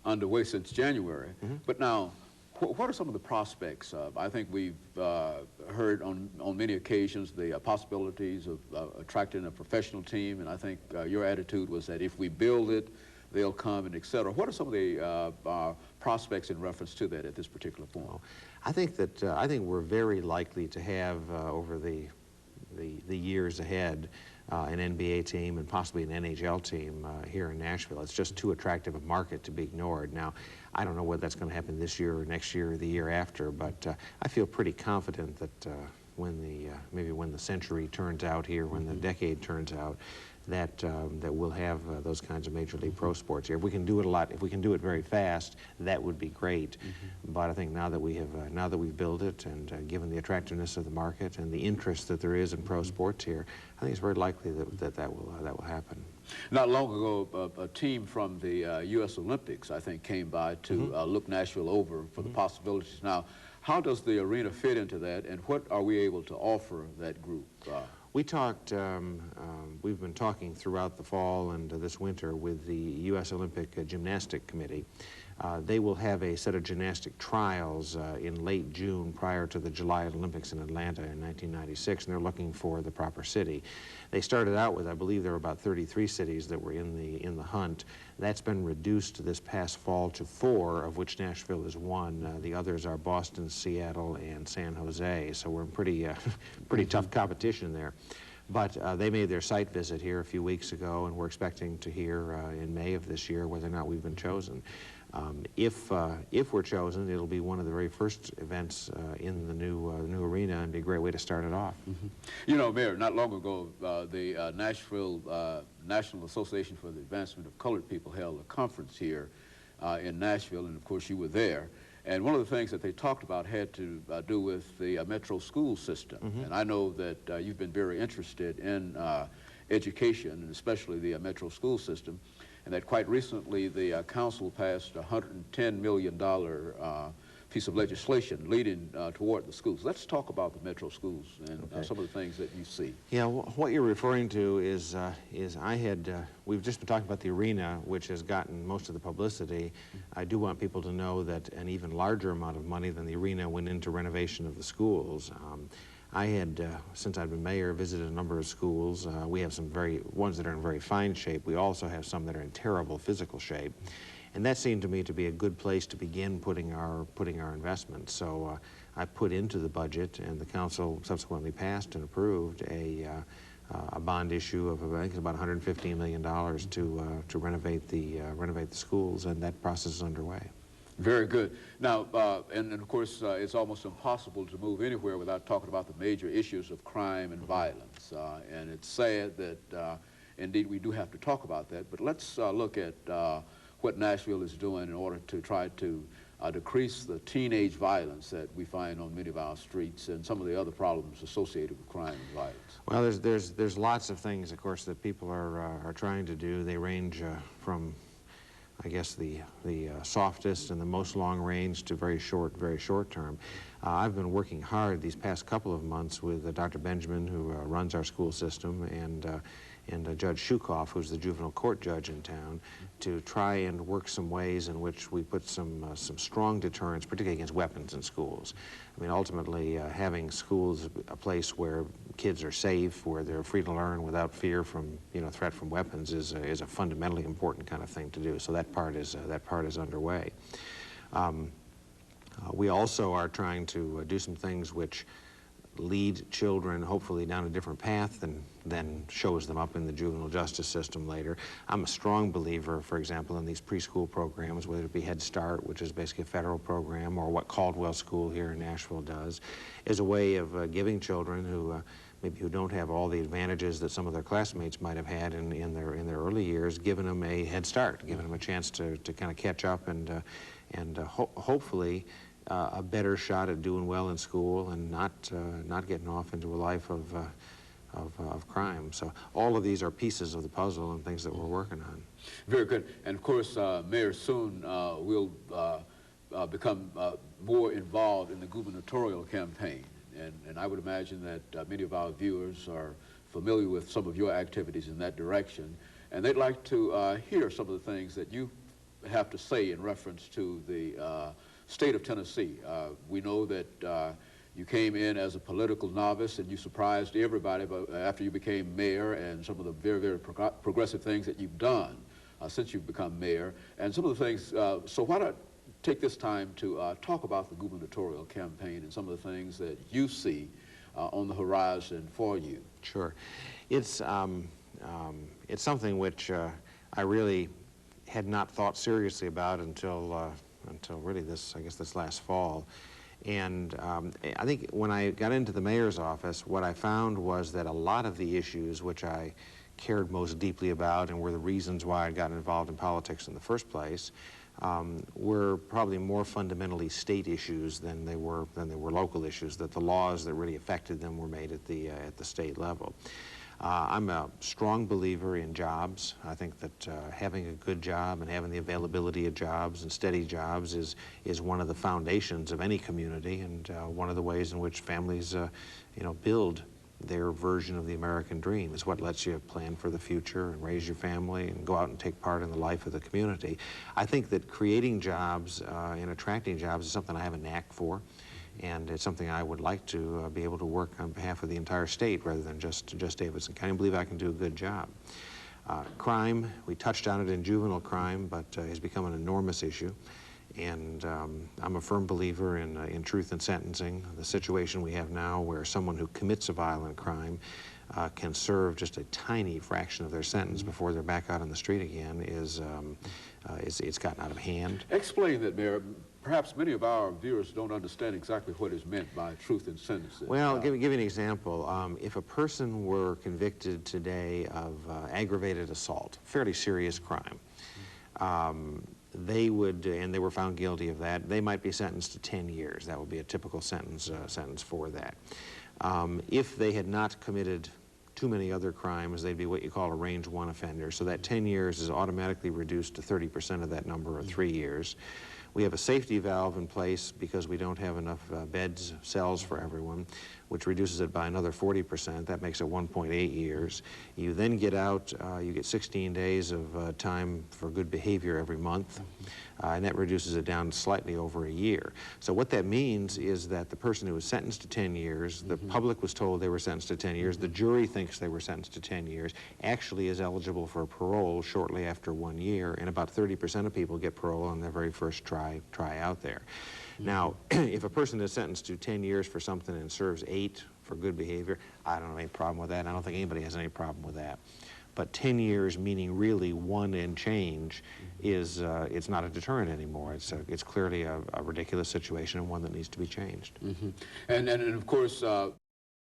underway since January. But now, what are some of the prospects of? I think we've heard on many occasions the possibilities of attracting a professional team, and I think your attitude was that if we build it, they'll come, and et cetera. What are some of the prospects in reference to that at this particular point? Well, I think we're very likely to have over the years ahead an NBA team and possibly an NHL team here in Nashville. It's just too attractive a market to be ignored. Now, I don't know whether that's going to happen this year or next year or the year after, but I feel pretty confident that maybe when the century turns out here, when the decade turns out, that we'll have those kinds of Major League Pro sports here. If we can do it a lot, if we can do it very fast, that would be great. But I think now that we've built it, and given the attractiveness of the market and the interest that there is in pro sports here, I think it's very likely that will happen. Not long ago, a team from the U.S. Olympics, I think, came by to look Nashville over for the possibilities. Now, how does the arena fit into that, and what are we able to offer that group? We've been talking throughout the fall and this winter with the U.S. Olympic Gymnastic Committee. They will have a set of gymnastic trials in late June prior to the July Olympics in Atlanta in 1996, and they're looking for the proper city. They started out with, I believe there were about 33 cities that were in the hunt. That's been reduced this past fall to 4, of which Nashville is one. The others are Boston, Seattle, and San Jose, so we're in pretty tough competition there. But they made their site visit here a few weeks ago, and we're expecting to hear in May of this year whether or not we've been chosen. If we're chosen, it'll be one of the very first events in the new arena, and be a great way to start it off. You know, Mayor, not long ago, the Nashville National Association for the Advancement of Colored People held a conference here in Nashville, and of course you were there. And one of the things that they talked about had to do with the Metro school system. And I know that you've been very interested in education, and especially the Metro school system, and that quite recently the council passed a $110 million piece of legislation leading toward the schools. Let's talk about the Metro schools and some of the things that you see. Yeah, what you're referring to is we've just been talking about the arena, which has gotten most of the publicity. I do want people to know that an even larger amount of money than the arena went into renovation of the schools. I had, since I've been mayor, visited a number of schools. We have some ones that are in very fine shape. We also have some that are in terrible physical shape. And that seemed to me to be a good place to begin putting our investments. So I put into the budget, and the council subsequently passed and approved a bond issue of, I think it's about $115 million to renovate the schools, and that process is underway. Very good. Now, and of course, it's almost impossible to move anywhere without talking about the major issues of crime and violence. And it's sad that, indeed, we do have to talk about that. But let's look at what Nashville is doing in order to try to decrease the teenage violence that we find on many of our streets and some of the other problems associated with crime and violence. Well, there's lots of things, of course, that people are trying to do. They range from, I guess, the softest and the most long range to very short term. I've been working hard these past couple of months with Dr. Benjamin, who runs our school system, and Judge Shukoff, who's the juvenile court judge in town, to try and work some ways in which we put some strong deterrents, particularly against weapons in schools. I mean, ultimately, having schools a place where kids are safe, where they're free to learn without fear from, threat from weapons is a fundamentally important kind of thing to do. So that part is underway. We also are trying to do some things which lead children hopefully down a different path than shows them up in the juvenile justice system later. I'm a strong believer, for example, in these preschool programs, whether it be Head Start, which is basically a federal program, or what Caldwell School here in Nashville does, is a way of giving children who maybe who don't have all the advantages that some of their classmates might have had in their early years, giving them a head start, giving them a chance to kind of catch up and hopefully a better shot at doing well in school and not getting off into a life of crime. So all of these are pieces of the puzzle and things that we're working on. Very good. And of course, Mayor, soon will become more involved in the gubernatorial campaign. And I would imagine that many of our viewers are familiar with some of your activities in that direction. And they'd like to hear some of the things that you have to say in reference to the state of Tennessee. We know that you came in as a political novice and you surprised everybody after you became mayor, and some of the very, very progressive things that you've done since you've become mayor, and some of the things. So why don't take this time to talk about the gubernatorial campaign and some of the things that you see on the horizon for you. Sure. It's something which I really had not thought seriously about until really this last fall. And I think when I got into the mayor's office, what I found was that a lot of the issues which I cared most deeply about and were the reasons why I got involved in politics in the first place were probably more fundamentally state issues than they were local issues, that the laws that really affected them were made at the state level. I'm a strong believer in jobs. I think that having a good job and having the availability of jobs and steady jobs is one of the foundations of any community, and one of the ways in which families build their version of the American dream. Is what lets you plan for the future and raise your family and go out and take part in the life of the community. I think that creating jobs and attracting jobs is something I have a knack for, and it's something I would like to be able to work on behalf of the entire state rather than just Davidson County. I believe I can do a good job. Crime, we touched on it in juvenile crime, but has become an enormous issue. And I'm a firm believer in truth in sentencing. The situation we have now where someone who commits a violent crime can serve just a tiny fraction of their sentence before they're back out on the street again it's gotten out of hand. Explain that, Mayor. Perhaps many of our viewers don't understand exactly what is meant by truth in sentencing. Well, give you an example. If a person were convicted today of aggravated assault, fairly serious crime, they would, and they were found guilty of that, they might be sentenced to 10 years. That would be a typical sentence for that. If they had not committed too many other crimes, they'd be what you call a range 1 offender. So that 10 years is automatically reduced to 30% of that number, or 3 years. We have a safety valve in place because we don't have enough beds, cells for everyone, which reduces it by another 40%. That makes it 1.8 years. You then get out, you get 16 days of time for good behavior every month, and that reduces it down slightly over a year. So what that means is that the person who was sentenced to 10 years, the public was told they were sentenced to 10 years, the jury thinks they were sentenced to 10 years, actually is eligible for parole shortly after 1 year, and about 30% of people get parole on their very first try out there. Now, if a person is sentenced to 10 years for something and serves 8 for good behavior, I don't have any problem with that, and I don't think anybody has any problem with that. But 10 years, meaning really 1 and change, is it's not a deterrent anymore. It's clearly a ridiculous situation and one that needs to be changed. And of course,